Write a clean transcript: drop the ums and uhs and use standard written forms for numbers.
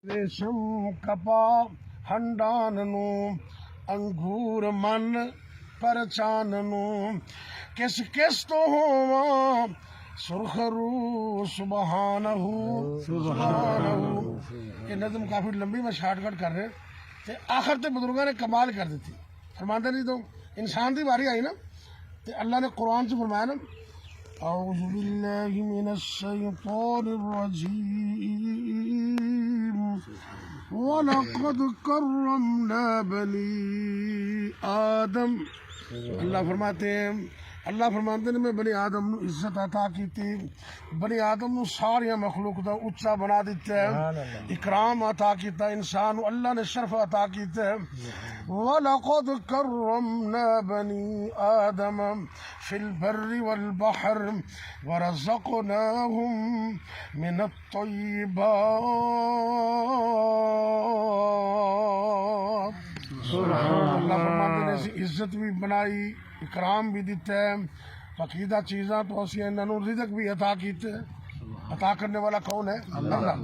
ریشم کپا ہنڈان نو انگور من پرچان نو کس کس تو ہواں سرخ رو سبحانہ یہ نظم کافی لمبی میں شارٹ کٹ کر رہے تے آخر تے بزرگاں نے کمال کر دیتی فرماندہ نہیں تو انسان دی باری آئی نا تے اللہ نے قرآن سے فرمایا نا اعوذ باللہ من الشیطان الرجیم وَلَقَدْ كَرَّمْنَا بَنِي آدم اللہ فرماتے ہیں نے میں بنی آدم نو عزت عطا کیتی بنی آدم نو ساری مخلوق دا اچا بنا دیتا ہے اکرام عطا کیتا انسان اللہ نے شرف عطا کیتا ہے وَلَقَدْ كَرَّمْنَا بَنِي آدم فِي الْبَرِّ وَالْبَحْرِ وَرَزَقْنَاهُمْ مِنَ الطَّيِّبَاتِ اللہ فرماتے ہیں عزت بھی بنائی اکرام بھی دیتا ہے فقیدہ چیزاں تو اسی انہوں رزق بھی عطا کیتے عطا کرنے والا کون ہے اللہ